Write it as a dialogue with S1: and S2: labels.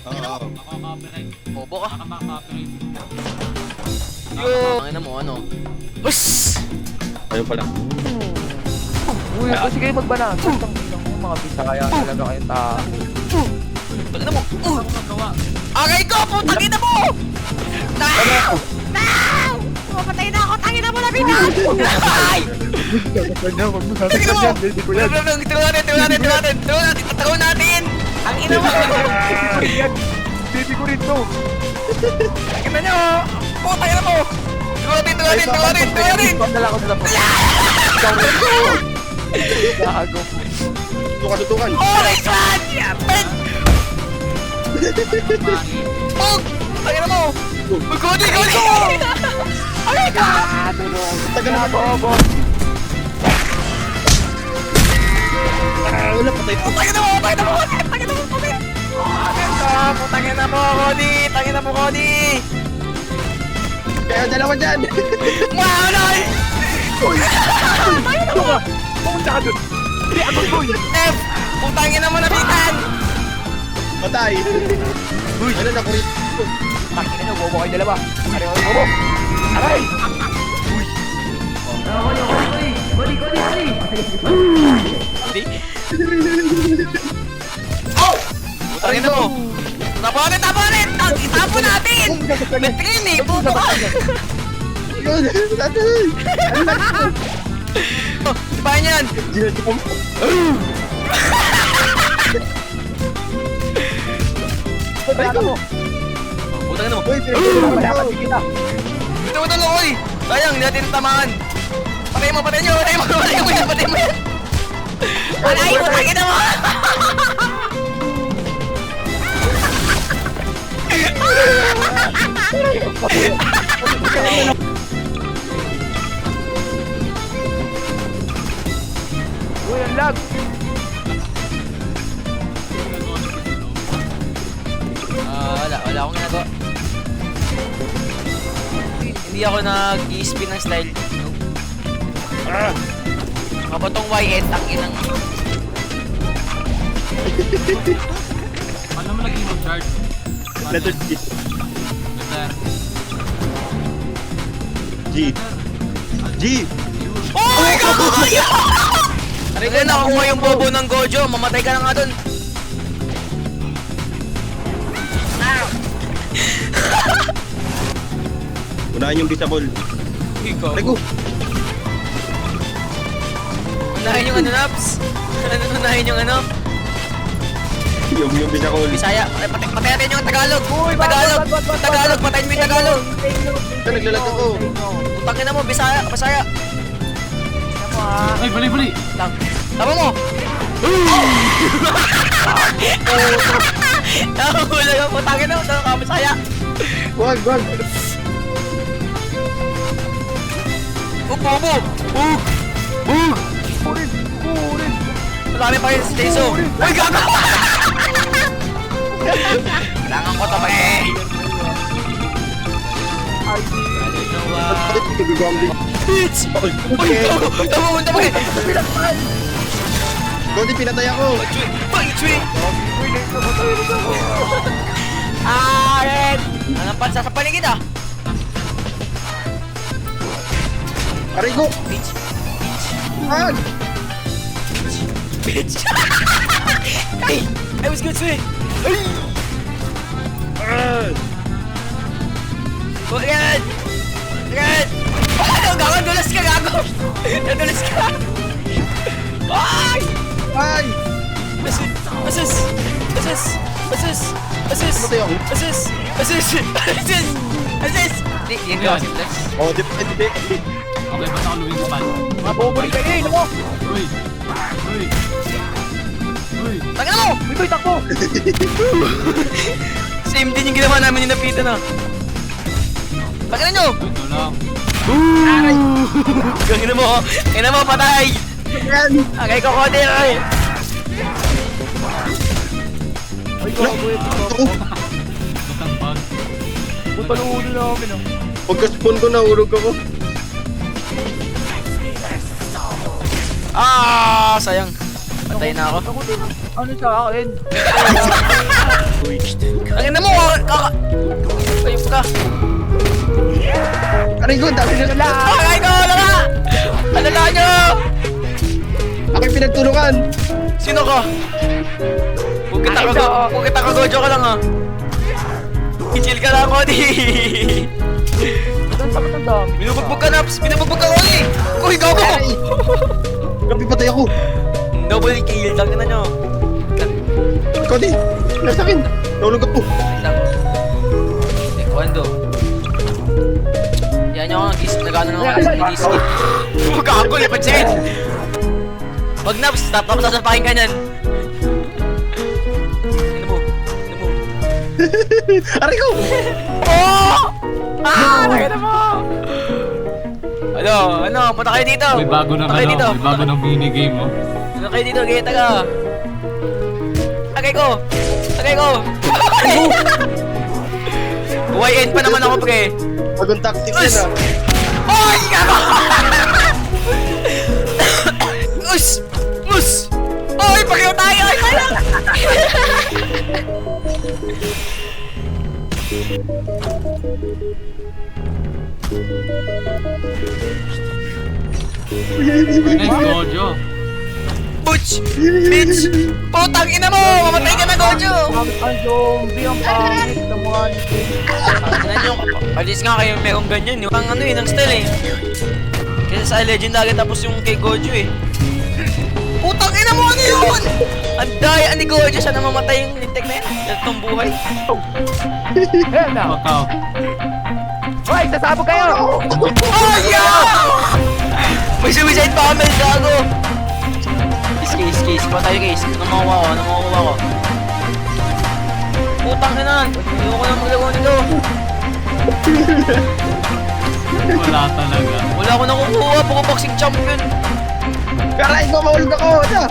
S1: Oo.
S2: Makaka-copyright.
S3: Bobo ka.
S2: Baka maka-copyright.
S3: Yo! Ang ina mo, ano? Hus!
S1: Ayun pala.
S4: Uy, kasi kayo magbanaan. Tang yung mga Bisaya talaga kayong tao.
S3: Ang ina mo!
S2: Ano ko magawa?
S3: Agay ko! Putang ina mo! No!
S5: Pumatay na ako! Tangin na mo na binan!
S3: Ay!
S4: Kanya, huwag mo
S3: Ang ina mo!
S4: sasakyan. Hindi ko yan.
S3: Tingnan natin! Tatawin natin! Ang ina mo!
S4: Baby ko rin to.
S3: Ang ina nyo! Putang ina mo! Tingnan natin!
S4: Pagdala ko sila po. Ikaw rin to. Gago.
S1: Tukan.
S3: Oh, nice one! Ben! Pug! Putang ina mo! Magkodi! Aray ka!
S1: Tagal na
S4: Bobo.
S1: Wala, patay to.
S3: Putang ina mo! Putang ina mo, Cody! Tangin na mo, Cody!
S1: Kaya dalawa dyan.
S3: Mahalay!
S4: Ito ka. Pumunta ka dun. Hindi, ako ko yun.
S3: F! Putang ina mo, nabitan!
S1: Patay. Uy, ano na kurit?
S4: Pakinggan nyo, bobo kayo dalawa. Aray, bobo. Aray!
S3: Hindi? Oh! Putang ina mo! Tapunin! Itapo natin! Betrin eh! Puto ka!
S1: Yun, natin.
S3: Sipahin yan!
S1: Ginagawa mo.
S4: Pagkakata mo.
S3: Putang ina mo!
S1: Uy,
S4: Dapat kita.
S3: Ito mo lang, oy! Sayang, hindi natin tamaan! Patay mo yan! Patay mo! Putang ina mo!
S4: Uy, ang lag.
S3: Wala akong ginagawa. Hindi ako nag-i-spin ng style. Kapatong YN, tanginang.
S2: Paano mo naging mag-charge?
S1: Letter G.
S2: Letter.
S1: G.
S3: Oh my God! Aray ko, nakuha yung bobo ng Gojo. Mamatay ka na nga dun.
S1: Unahin yung disable.
S3: Ikaw.
S1: Aray ko.
S3: Unahin yung ano, Naps? Unahin yung ano?
S1: Yung disable.
S3: Bisaya. Patay natin yung Tagalog.
S4: Uy,
S3: Tagalog.
S4: wag.
S3: Tagalog. Patayin mo yung Tagalog.
S1: Ito, naglalag ako.
S3: Putangin na mo, Bisaya. Bisaya.
S4: Ano mo ha?
S2: Ay, bali!
S3: Lang. Tama mo. Nahuli yung putangin na mo. Saan ka, Bisaya?
S1: Wag.
S3: Bobo.
S4: Kurin.
S3: Marami pa rin si Jason. Uy, gago! Kailangan ko to, pre!
S4: Ay,
S1: Bakit ito gagawin?
S3: Bitch! Uy,
S1: Okay.
S3: tama mo, pre!
S1: Gondi, pinatay ako.
S3: Pag-tree!
S4: uy, nagkakatayo na ako.
S3: Red! Anong pansa sa paligid, ah?
S1: Aray ko.
S3: Bitch!
S1: Wag.
S3: Bitch! Hey! I was good, sweet! Ay! Red! Ano, gago? Dulas ka, gago! Nadulas ka! Ay!
S1: Ay.
S3: Assist!
S1: Matay ako.
S3: Hindi, hindi ako simplex.
S1: Oh, depende.
S2: Okay, ba't ako luwing span?
S4: Maboboy ka eh, ano mo?
S2: Uy!
S3: Tangin mo!
S4: Ito'y takbo.
S3: Same din yung ginawa namin yung napitan na. Tangin nyo!
S2: Ito lang.
S3: Gangin mo! Gangin mo, patay! Agay ko, Cody!
S4: Ay, gago eh.
S1: Ako.
S2: Butang bag.
S4: Putaluulo na kami no.
S1: Pagka-spawn ko, nahurog ako.
S3: Sayang. Patay na ako.
S4: Ako din. Ano sa akin?
S1: Aray ko, dami na lang.
S3: Ay, ko! Lala! Alala nyo!
S1: Ako'y pinagtulungan.
S3: Sino ka? Huwag kita kagojo ka lang, ha? Chill ka lang, Cody!
S4: Saan sa ang dami?
S3: Binubugbog ka, Naps! Binubugbog ka, Cody! Uy, gago!
S1: Aray! Grabe patay ako.
S3: Double kill, tangin na nyo.
S1: Cody, nasa akin. Nahulog ako.
S3: Wait lang. Taekwondo. Yan yung nag-ano ng skip. Gago, lipat siya. Wag Naps, tapos sasapakin ka niyan. Ano mo? Ano mo?
S1: Aray ko!
S3: Oh! Ah! Nakita mo! Ano? Punta kayo dito!
S2: May bago ng
S3: Punta kayo dito!
S2: may bago ng minigame mo.
S3: Punta kayo dito, gaya taga! Tagay ko! Tagay ko! YN pa naman ako, pre!
S1: Bagong tactics
S3: Us!
S1: yun ah.
S3: Oy! Gago! Us! Us! Oy! Pagkaw tayo! Ay, tayo!
S2: Nice, Gojo.
S3: Butch! Bitch! Putang ina mo! Mamatay ka na, Gojo!
S4: Ang zombie, ang pangit ng mga
S3: Ano nyo? Alis nga kayo merong ganyan yung ang ano eh, ng style eh. Kasi sa Legendary tapos yung kay Gojo eh. Putang ina mo, ano yun? Ang daya ni Gojo, siya na mamatay yung lintek na yan. Itong buhay.
S4: Hell no!
S2: Pakaw.
S4: Hoy, sasabog kayo!
S3: Oh yeah! May suicide bomber, gago! Case. Pa tayo, case. Ano makukuha ko? Putang ina! Ayoko na maglaro nito.
S2: Wala talaga.
S3: Wala ko nakukuha, puro boxing champion.
S1: Aray ko, mahulog ako. Ano?